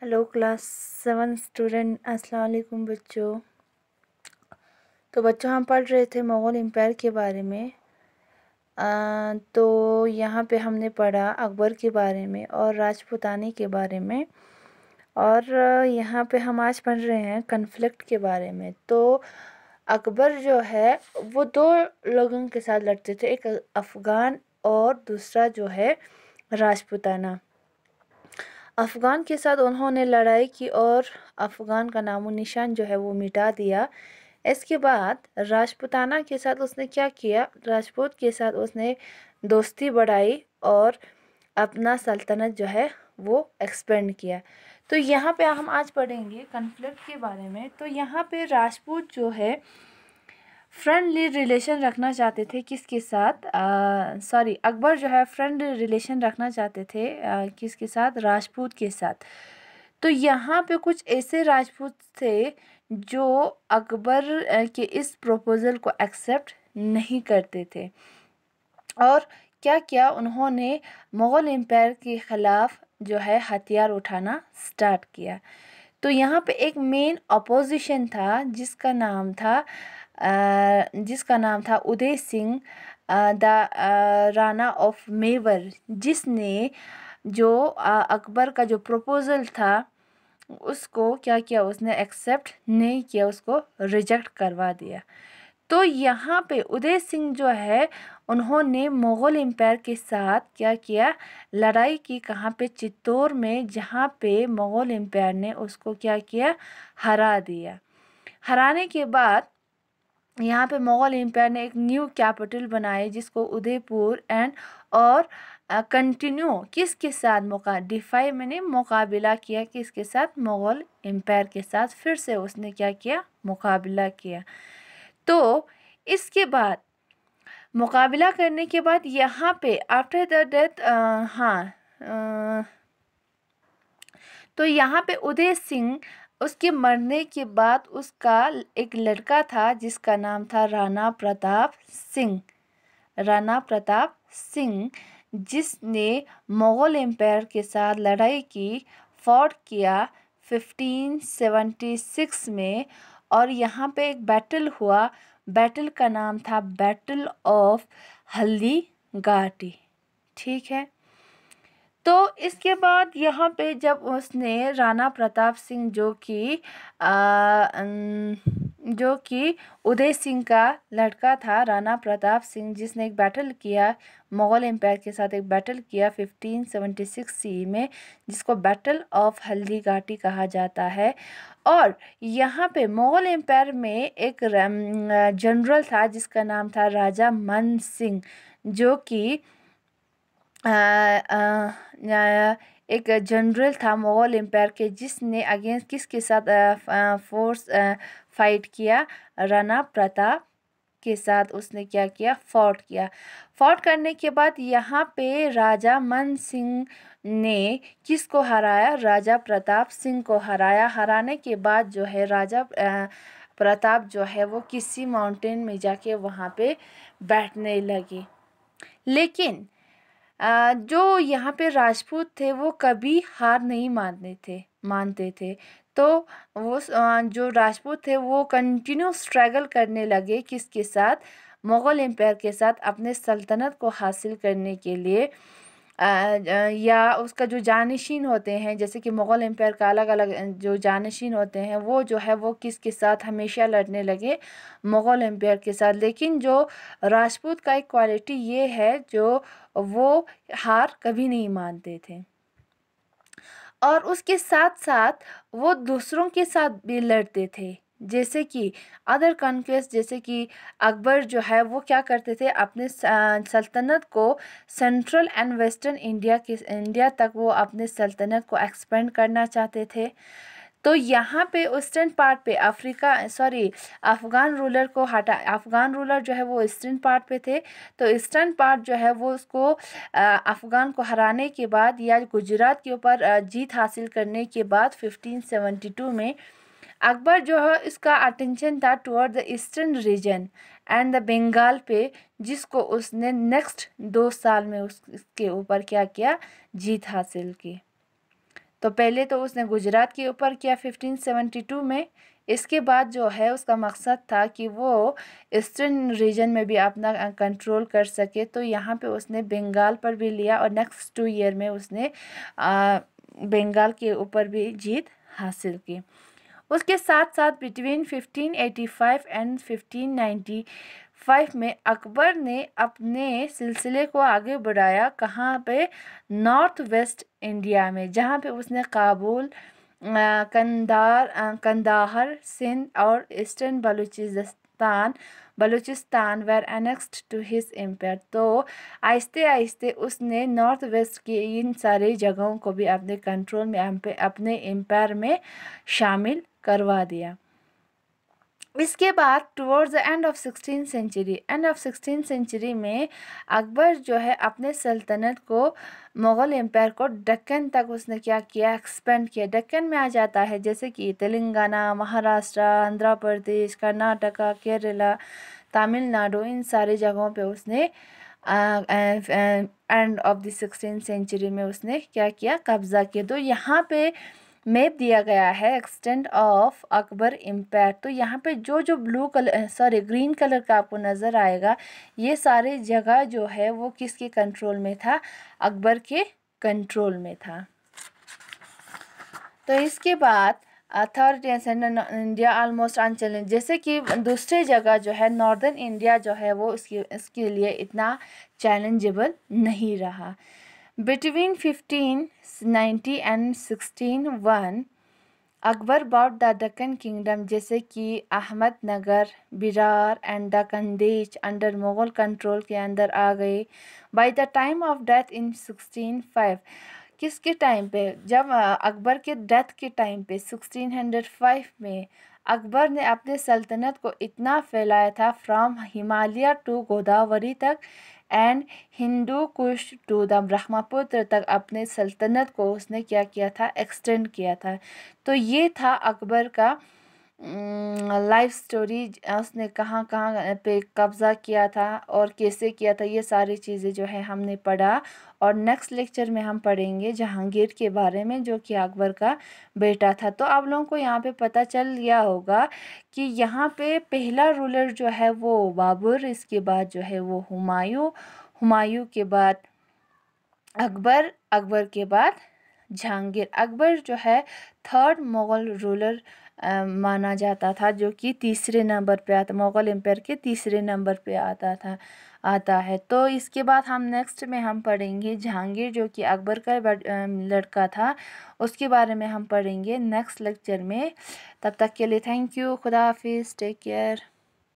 Hello class 7 student, अस्सलाम वालेकुम बच्चों। तो बच्चों, हम पढ़ रहे थे मुग़ल एम्पायर के बारे में। तो यहाँ पे हमने पढ़ा अकबर के बारे में और राजपूतानी के बारे में। और यहाँ पे हम आज पढ़ रहे हैं कन्फ्लिक्ट के बारे में। तो अकबर जो है वो दो लोगों के साथ लड़ते थे, एक अफ़गान और दूसरा जो है राजपूताना। अफ़गान के साथ उन्होंने लड़ाई की और अफ़गान का नामो निशान जो है वो मिटा दिया। इसके बाद राजपूताना के साथ उसने क्या किया, राजपूत के साथ उसने दोस्ती बढ़ाई और अपना सल्तनत जो है वो एक्सपेंड किया। तो यहाँ पे हम आज पढ़ेंगे कन्फ्लिक्ट के बारे में। तो यहाँ पे राजपूत जो है फ्रेंडली रिलेशन रखना चाहते थे किसके साथ, अकबर जो है फ्रेंडली रिलेशन रखना चाहते थे किसके साथ, राजपूत के साथ। तो यहाँ पे कुछ ऐसे राजपूत थे जो अकबर के इस प्रपोज़ल को एक्सेप्ट नहीं करते थे और क्या किया, उन्होंने मुग़ल एम्पायर के ख़िलाफ़ जो है हथियार उठाना स्टार्ट किया। तो यहाँ पे एक मेन अपोजिशन था जिसका नाम था उदय सिंह द राणा ऑफ मेवर, जिसने जो अकबर का जो प्रपोज़ल था उसको क्या किया, उसने एक्सेप्ट नहीं किया, उसको रिजेक्ट करवा दिया। तो यहाँ पे उदय सिंह जो है उन्होंने मुग़ल एम्पायर के साथ क्या किया, लड़ाई की। कहाँ पे, चित्तौड़ में, जहाँ पे मुग़ल एम्पायर ने उसको क्या किया, हरा दिया। हराने के बाद यहाँ पे मुग़ल एम्पायर ने एक न्यू कैपिटल बनाई जिसको उदयपुर एंड और कंटिन्यू किसके साथ डिफाई मैंने मुकाबला किया, किसके साथ, मुग़ल एम्पायर के साथ फिर से उसने क्या किया, मुकाबला किया। तो इसके बाद मुकाबला करने के बाद यहाँ पे आफ्टर द डेथ तो यहाँ पे उदय सिंह, उसके मरने के बाद उसका एक लड़का था जिसका नाम था राणा प्रताप सिंह। राणा प्रताप सिंह जिसने मुग़ल एम्पायर के साथ लड़ाई की, फॉट किया 1576 में। और यहाँ पे एक बैटल हुआ, बैटल का नाम था बैटल ऑफ हल्दी घाटी। ठीक है। तो इसके बाद यहाँ पे जब उसने राणा प्रताप सिंह जो कि उदय सिंह का लड़का था, राणा प्रताप सिंह, जिसने एक बैटल किया मुग़ल एम्पायर के साथ, एक बैटल किया 1576 सी में, जिसको बैटल ऑफ हल्दी घाटी कहा जाता है। और यहाँ पे मुग़ल एम्पायर में एक जनरल था जिसका नाम था राजा मन सिंह, जो कि एक जनरल था मुग़ल एम्पायर के, जिसने अगेंस्ट किसके साथ फोर्स फाइट किया, राणा प्रताप के साथ उसने क्या किया, फॉट किया। फॉट करने के बाद यहाँ पे राजा मन सिंह ने किसको हराया, राजा प्रताप सिंह को हराया। हराने के बाद जो है राजा प्रताप जो है वो किसी माउंटेन में जाके वहाँ पे बैठने लगे। लेकिन जो यहाँ पे राजपूत थे वो कभी हार नहीं मानते थे। तो वो जो राजपूत थे वो कंटिन्यू स्ट्रगल करने लगे किसके साथ, मुग़ल एम्पायर के साथ, अपने सल्तनत को हासिल करने के लिए। या उसका जो जानशीन होते हैं, जैसे कि मुग़ल एम्पायर का अलग अलग जो जानशीन होते हैं, वो जो है वो किसके साथ हमेशा लड़ने लगे, मुग़ल एम्पायर के साथ। लेकिन जो राजपूत का एक क्वालिटी ये है, जो वो हार कभी नहीं मानते थे और उसके साथ साथ वो दूसरों के साथ भी लड़ते थे। जैसे कि अदर कॉन्क्वेस्ट, जैसे कि अकबर जो है वो क्या करते थे, अपने सल्तनत को सेंट्रल एंड वेस्टर्न इंडिया तक वो अपने सल्तनत को एक्सपेंड करना चाहते थे। तो यहाँ पे ईस्टर्न पार्ट पे अफ़गान रूलर को हटा, अफ़गान रूलर जो है वो ईस्टर्न पार्ट पे थे। तो ईस्टर्न पार्ट जो है वो उसको अफ़गान को हराने के बाद या गुजरात के ऊपर जीत हासिल करने के बाद 1572 में अकबर जो है इसका अटेंशन था toward the eastern region and the Bengal पे, जिसको उसने नेक्स्ट 2 साल में उसके ऊपर क्या किया, जीत हासिल की। तो पहले तो उसने गुजरात के ऊपर किया 1572 में। इसके बाद जो है उसका मकसद था कि वो ईस्टर्न रीजन में भी अपना कंट्रोल कर सके, तो यहाँ पे उसने बंगाल पर भी लिया और नेक्स्ट 2 ईयर में उसने बंगाल के ऊपर भी जीत हासिल की। उसके साथ साथ बिटवीन 1585 एंड 1595 में अकबर ने अपने सिलसिले को आगे बढ़ाया। कहाँ पे? नॉर्थ वेस्ट इंडिया में, जहाँ पे उसने काबुल, कंदाहार, सिंध और eastern Balochistan were annexed to his empire. तो आहिस्ते आहिस्ते उसने नॉर्थ वेस्ट की इन सारी जगहों को भी अपने कंट्रोल में, अपने एम्पायर में शामिल करवा दिया। इसके बाद towards the end of 16th century में अकबर जो है अपने सल्तनत को, मुग़ल एम्पायर को दक्कन तक उसने क्या किया? एक्सपेंड किया। दक्कन में आ जाता है जैसे कि तेलंगाना, महाराष्ट्र, आंध्र प्रदेश, कर्नाटका, केरला, तमिलनाडु, इन सारी जगहों पे उसने end of the 16th century में उसने क्या किया? कब्ज़ा किया। तो यहाँ पे मैप दिया गया है एक्सटेंट ऑफ अकबर एम्पायर। तो यहाँ पे जो जो ग्रीन कलर का आपको नज़र आएगा, ये सारी जगह जो है वो किसके कंट्रोल में था? अकबर के कंट्रोल में था। तो इसके बाद थर्ड इंडिया ऑलमोस्ट अनचैलेंज, जैसे कि दूसरी जगह जो है नॉर्दर्न इंडिया जो है वो इसके लिए इतना चैलेंजेबल नहीं रहा। Between 1590 and 1601 Akbar bought the Deccan kingdom, जैसे कि Ahmednagar, Berar and the Khandesh under Mughal control के अंदर आ गए। By the time of death in 1605, किसके टाइम पे? जब अकबर के डेथ के टाइम पे 1605 में अकबर ने अपने सल्तनत को इतना फैलाया था, फ्रॉम हिमालय टू गोदावरी तक and Hindu Kush to the Brahmaputra तक अपने सल्तनत को उसने क्या किया था? एक्सटेंड किया था। तो ये था अकबर का लाइफ स्टोरी। उसने कहाँ कहाँ पे कब्ज़ा किया था और कैसे किया था, ये सारी चीज़ें जो है हमने पढ़ा। और नेक्स्ट लेक्चर में हम पढ़ेंगे जहांगीर के बारे में, जो कि अकबर का बेटा था। तो आप लोगों को यहाँ पे पता चल गया होगा कि यहाँ पे पहला रूलर जो है वो बाबर, इसके बाद जो है वो हुमायूं, हुमायूं के बाद अकबर, अकबर के बाद जहांगीर। अकबर जो है थर्ड मुग़ल रूलर माना जाता था, जो कि तीसरे नंबर पे आता, मुग़ल एम्पायर के तीसरे नंबर पे आता है। तो इसके बाद हम नेक्स्ट में हम पढ़ेंगे जहांगीर, जो कि अकबर का लड़का था, उसके बारे में हम पढ़ेंगे नेक्स्ट लेक्चर में। तब तक के लिए थैंक यू, खुदा हाफिज़, टेक केयर।